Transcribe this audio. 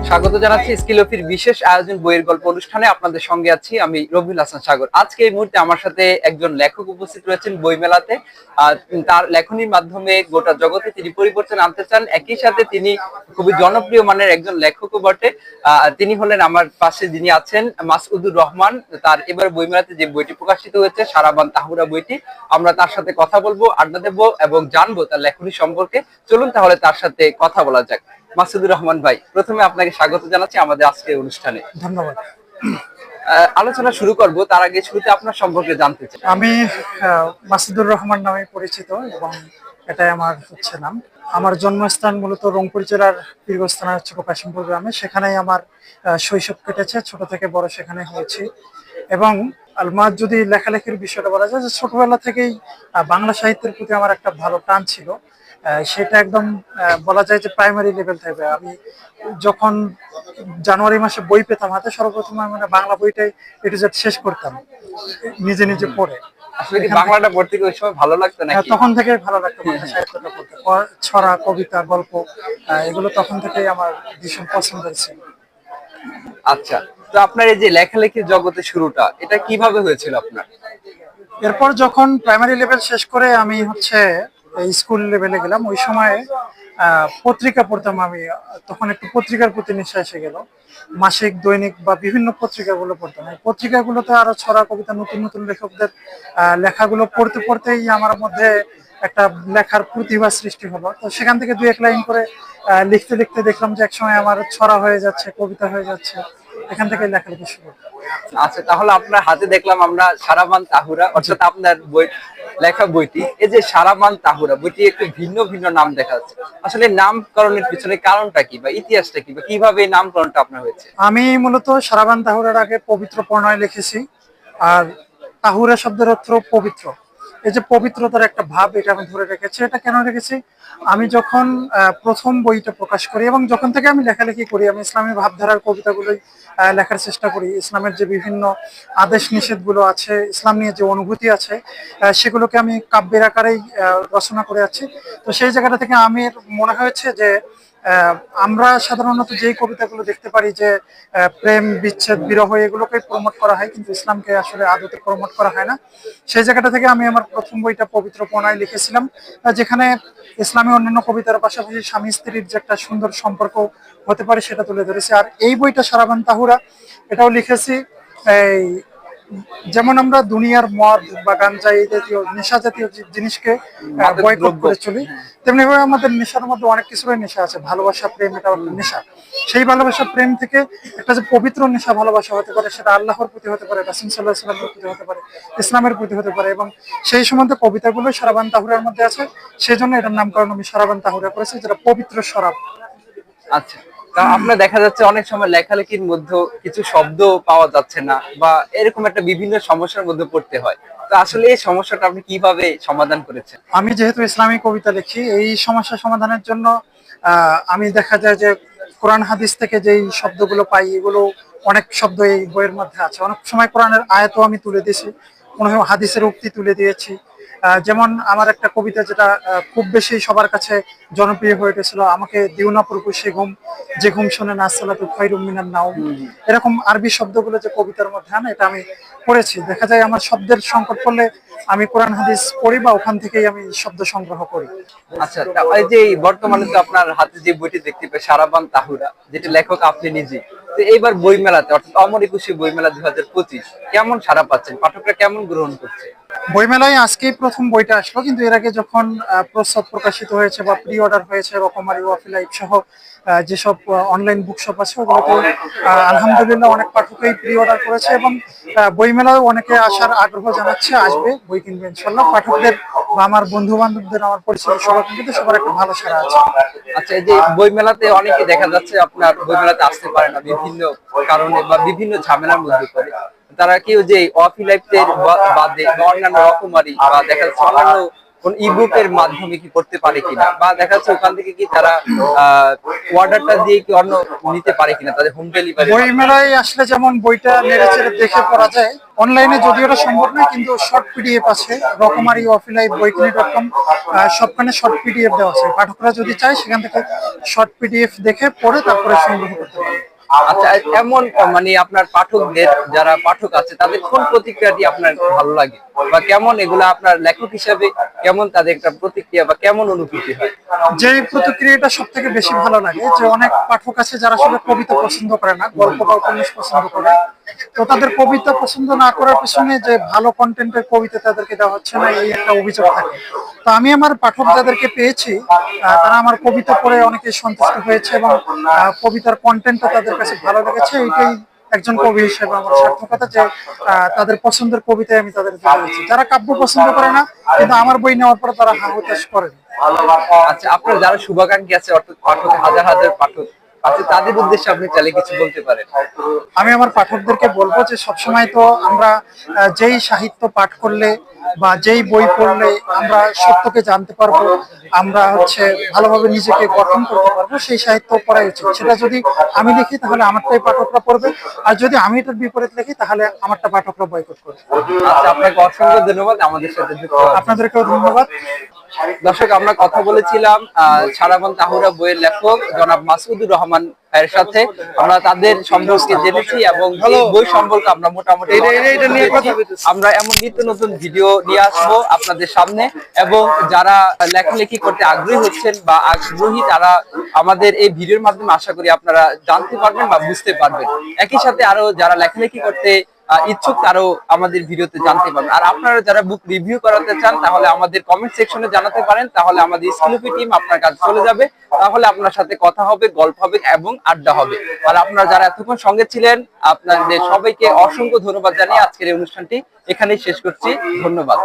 স্বাগত জানাচ্ছি স্কিল অফির বিশেষ আয়োজন বইয়ের গল্প অনুষ্ঠানে। আপনাদের সঙ্গে আছি আমি রবিউল হাসান সাগর। আজকে এই মুহূর্তে আমার সাথে একজন লেখক উপস্থিত রয়েছেন বইমেলাতে। তার লেখনীর মাধ্যমে গোটা জগতে তিনি পরিবর্তন আনতে চান, একই সাথে তিনি খুবই জনপ্রিয় মানের একজন লেখকও বটে। তিনি হলেন আমার পাশে যিনি আছেন মাসউদুর রহমান। তার এবার বইমেলাতে যে বইটি প্রকাশিত হয়েছে সারাবান তাহুরা বইটি, আমরা তার সাথে কথা বলবো, আড্ডা দেবো এবং জানবো তার লেখনী সম্পর্কে। চলুন তাহলে তার সাথে কথা বলা যাক। মাসুদুর রহমান ভাই, প্রথমে আপনাকে স্বাগত জানাচ্ছি আমাদের আজকের অনুষ্ঠানে। ধন্যবাদ। আলোচনা শুরু করব, তার আগে শুরুতে আপনার সম্পর্কে জানতে চাই। আমি মাসুদুর রহমান নামে পরিচিত এবং এটাই আমার নাম। আমার জন্মস্থান মূলত রংপুর জেলার পীরগঞ্জ হচ্ছে কাশিমপুর গ্রামে। সেখানেই আমার শৈশব কেটেছে, ছোট থেকে বড় সেখানে হয়েছি। এবং আলমাজ যদি লেখালেখির বিষয়টা বলা যায়, যে ছোটবেলা থেকেই বাংলা সাহিত্যের প্রতি আমার একটা ভালো টান ছিল। সেটা একদম বলা যায় যে প্রাইমারি লেভেল থেকে। আমি যখন জানুয়ারি মাসে বই পেতাম হাতে, সর্বপ্রথম আমি বাংলা বইটাই এ টু জেড শেষ করতাম নিজে নিজে পড়ে। আসলে কি বাংলাটা পড়তে কি ওই সময় ভালো লাগতো নাকি? তখন থেকে ভালো লাগতো বাংলা সাহিত্যটা পড়তে। ছড়া, কবিতা, গল্প এগুলো তখন থেকেই আমার ভীষণ পছন্দের ছিল। আচ্ছা, তো আপনার এই যে লেখালেখির জগতে শুরুটা, এটা কিভাবে হয়েছিল আপনার? এরপর যখন প্রাইমারি লেভেল শেষ করে আমি স্কুল লেভেলে গেলাম, ওই সময় পত্রিকা পড়তাম আমি। তখন একটু পত্রিকার প্রতি নেশা এসে গেল। মাসিক, দৈনিক বা বিভিন্ন পত্রিকাগুলো পড়তাম। এই পত্রিকাগুলোতে আরো ছড়া, কবিতা, নতুন নতুন লেখকদের লেখাগুলো পড়তে পড়তেই আমার মধ্যে একটা লেখার প্রতিভা সৃষ্টি হলো। তো সেখান থেকে দুই এক লাইন করে লিখতে লিখতে দেখলাম যে একসময় আমার ছড়া হয়ে যাচ্ছে, কবিতা হয়ে যাচ্ছে। এখান থেকে লেখালেখি শুরু। আচ্ছা, তাহলে আপনার হাতে দেখলাম আমরা সারাবান তাহুরা, অর্থাৎ আপনার বই লেখা বইটি। এই যে সারাবান তাহুরা বইটি একটু ভিন্ন ভিন্ন নাম দেখা যাচ্ছে, আসলে নামকরণের পিছনে কারণটা কি বা ইতিহাসটা কি বা কিভাবে এই নামকরণটা আপনার হয়েছে? আমি মূলত সারাবান তাহুরার আগে পবিত্র প্রণয় লিখেছি। আর তাহুরা শব্দের অর্থ পবিত্র। এই যে পবিত্রতার একটা ভাব, এটা আমি ধরে রেখেছি। এটা কেন রেখেছি? আমি যখন প্রথম বইটা প্রকাশ করি এবং যখন থেকে আমি লেখালেখি করি, আমি ইসলামী ভাবধারার কবিতাগুলোই লেখার চেষ্টা করি। ইসলামের যে বিভিন্ন আদেশ নিষেধগুলো আছে, ইসলাম নিয়ে যে অনুভূতি আছে, সেগুলোকে আমি কাব্যের আকারেই রচনা করে যাচ্ছি। তো সেই জায়গাটা থেকে আমি মনে হয়েছে যে আমরা সাধারণত যেই কবিতাগুলো দেখতে পারি যে প্রেম, বিচ্ছেদ, বিরহ এগুলোকে প্রমোট করা হয়, কিন্তু ইসলামকে আসলে আদতে প্রমোট করা হয় না। সেই জায়গাটা থেকে আমি আমার প্রথম বইটা পবিত্র প্রণয় লিখেছিলাম, যেখানে ইসলামী অন্যান্য কবিতার পাশাপাশি স্বামী স্ত্রীর যে একটা সুন্দর সম্পর্ক হতে পারে সেটা তুলে ধরেছি। আর এই বইটা সারাবান তাহুরা, এটাও লিখেছি এই যেমন আমরা দুনিয়ার মদ বা গাঞ্জা এই জাতীয় নেশা জাতীয় জিনিসকে বয়কট করে চলি, তেমনি ভাবে আমাদের নেশার মধ্যে অনেক কিছুরই নেশা আছে। ভালোবাসা, প্রেম, এটা একটা নেশা। সেই ভালোবাসা, প্রেম থেকে একটা যে পবিত্র নেশা ভালোবাসা হতে পারে, সেটা আল্লাহর প্রতি হতে পারে, রাসূল সাল্লাল্লাহু আলাইহি ওয়াসাল্লামের প্রতি হতে পারে, ইসলামের প্রতি হতে পারে। এবং সেই সম্বন্ধে কবিতাগুলো সারাবান তাহুরার মধ্যে আছে। সেই জন্য এটার নামকরণ আমি সারাবান তাহুরা করেছি, যেটা পবিত্র শরাব। আচ্ছা, তা আপনার দেখা যাচ্ছে অনেক সময় লেখালেখির মধ্যে কিছু শব্দ পাওয়া যাচ্ছে না বা এরকম একটা বিভিন্ন সমস্যার মধ্যে পড়তে হয়। তো আসলে এই সমস্যাটা আপনি কিভাবে সমাধান করেছেন? আমি যেহেতু ইসলামী কবিতা লিখি, এই সমস্যা সমাধানের জন্য আমি দেখা যায় যে কোরআন হাদিস থেকে যেই শব্দগুলো পাই, এগুলো অনেক শব্দ এই বইয়ের মধ্যে আছে। অনেক সময় কোরআনের আয়াতও আমি তুলে দিয়েছি, কোনো হাদিসের উক্তি তুলে দিয়েছি। যেমন আমার একটা কবিতা যেটা খুব বেশি সবার কাছে জনপ্রিয় হয়ে গেছিল, আমাকে দিও না প্রভু সে ঘুম, যে ঘুম শোনে না সালাতু খায়রুম মিনান নাওম। এরকম আরবি শব্দগুলো যে কবিতার মধ্যে আনে, এটা আমি পড়েছি। দেখা যায় আমার শব্দের সংকট পড়লে আমি কোরআন হাদিস পড়ি বা ওখান থেকেই আমি শব্দ সংগ্রহ করি। আচ্ছা, এই যে বর্তমানে তো আপনার হাতে যে বইটি দেখতে পাই সারাবান তাহুরা, যেটা লেখক আপনি নিজে, তো এইবার বই মেলাতে অর্থাৎ অমর একুশে বই মেলা 2025 কেমন সাড়া পাচ্ছেন, পাঠকরা কেমন গ্রহণ করছে? বইমেলায় আজকেই প্রথম বইটা আসলো, কিন্তু এর আগে যখন প্রচ্ছদ প্রকাশিত হয়েছে বা প্রি অর্ডার হয়েছে রকমারি, ওয়াফি লাইভ সহ যেসব অনলাইন বুকশপ আছে, ওগুলোতে আলহামদুলিল্লাহ অনেক পাঠকই প্রি অর্ডার করেছে এবং বইমেলায় অনেকে আসার আগ্রহ জানাচ্ছে, আসবে, বই কিনবে ইনশাল্লাহ। পাঠকদের বা আমার বন্ধু বান্ধবদের, আমার পরিচিত সবার কিন্তু সবার একটা ভালো সাড়া আছে। আচ্ছা, এই যে বই মেলাতে অনেকে দেখা যাচ্ছে আপনার বই মেলাতে আসতে পারে না বিভিন্ন কারণে বা বিভিন্ন ঝামেলার মধ্যে পড়ে, তারা কেউ যে অফি লাইফের বাদে বা অন্যান্য রকমারি বা দেখা যাচ্ছে অন্যান্য কোন ইবুকের মাধ্যমে কি পড়তে পারে কিনা, বা দেখা যাচ্ছে ওখান থেকে কি তারা অর্ডারটা দিয়ে কি অন্য নিতে পারে কিনা, তাদের হোম ডেলিভারি? বই মেলায় আসলে যেমন বইটা নেড়েচেড়ে দেখে পড়া যায়, অনলাইনে যদিও এটা সম্ভব নয়, কিন্তু শর্ট পিডিএফ আছে রকমারি অফলাইন বইকিনি.com, সবখানে শর্ট পিডিএফ দেওয়া আছে। পাঠকরা যদি চায় সেখান থেকে শর্ট পিডিএফ দেখে পড়ে তারপরে সংগ্রহ করতে পারে। আচ্ছা, এমন মানে আপনার পাঠকদের যারা পাঠক আছে তাদের কোন প্রতিক্রিয়াটি আপনার ভালো লাগে, বা কেমন এগুলা আপনার লেখক হিসাবে কেমন তাদের একটা প্রতিক্রিয়া বা কেমন অনুভূতি হয়? যে প্রতিক্রিয়াটা সব থেকে বেশি ভালো লাগে, যে অনেক পাঠক আছে যারা আসলে কবিতা পছন্দ করে না, গল্প বা উপন্যাস পছন্দ করে, তো তাদের কবিতা পছন্দ না করার পিছনে যে ভালো কন্টেন্টের কবিতা তাদেরকে দেওয়া হচ্ছে না, এই একটা অভিযোগ থাকে। তো আমি আমার পাঠক যাদেরকে পেয়েছি তারা আমার কবিতা পড়ে অনেকে সন্তুষ্ট হয়েছে এবং কবিতার কন্টেন্টটা তাদের কাছে ভালো লেগেছে। এটাই একজন কবি হিসেবে আমার সার্থকতা, যে তাদের পছন্দের কবিতায় আমি তাদের দিয়েছি। যারা কাব্য পছন্দ করে না, কিন্তু আমার বই নেওয়ার পর তারা হা হতাশ করে। আচ্ছা, আপনার যারা শুভাকাঙ্ক্ষী আছে অর্থাৎ পাঠক, হাজার হাজার পাঠক আছে, তাদের উদ্দেশ্যে আপনি চাইলে কিছু বলতে পারেন? আমি আমার পাঠকদেরকে বলবো যে সবসময় তো আমরা যেই সাহিত্য পাঠ করলে বা যেই বই পড়লে আমরা সত্যকে জানতে পারবো, আমরা ভালোভাবে নিজেকে গঠন করতে পারবো, সেই সাহিত্য পড়াই উচিত। সেটা যদি আমি লিখি তাহলে আমারটাই পাঠকরা পড়বে, আর যদি আমি এটার বিপরীত লিখি তাহলে আমারটা পাঠকরা বয়কট করবে। আচ্ছা, আপনাকে অসংখ্য ধন্যবাদ আমাদের সাথে যুক্ত হওয়ার জন্য। আপনাদেরকেও ধন্যবাদ। দর্শক, আমরা কথা বলেছিলাম সারাবন তাহুরা বইয়ের লেখক জনাব মাসুদুর রহমান এর সাথে। আমরা তাদের সম্পর্কে জেনেছি এবং এই বই সম্পর্কে আমরা মোটামুটি আমরা এমন নিত্য নতুন ভিডিও নিয়ে আসবো আপনাদের সামনে, এবং যারা লেখালেখি করতে আগ্রহী হচ্ছেন বা আগ্রহী তারা আমাদের এই ভিডিওর মাধ্যমে আশা করি আপনারা জানতে পারবেন বা বুঝতে পারবেন। একই সাথে আরো যারা লেখালেখি করতে ইচ্ছুক তারও আমাদের ভিডিওতে জানতে পারবেন। আর আপনারা যারা বুক রিভিউ করাতে চান তাহলে আমাদের কমেন্ট সেকশনে জানাতে পারেন, তাহলে আমাদের স্কিলুপি টিম আপনার কাছে চলে যাবে, তাহলে আপনার সাথে কথা হবে, গল্প হবে এবং আড্ডা হবে। আর আপনারা যারা এতক্ষণ সঙ্গে ছিলেন, আপনাদের সবাইকে অসংখ্য ধন্যবাদ জানিয়ে আজকের এই অনুষ্ঠানটি এখানেই শেষ করছি। ধন্যবাদ।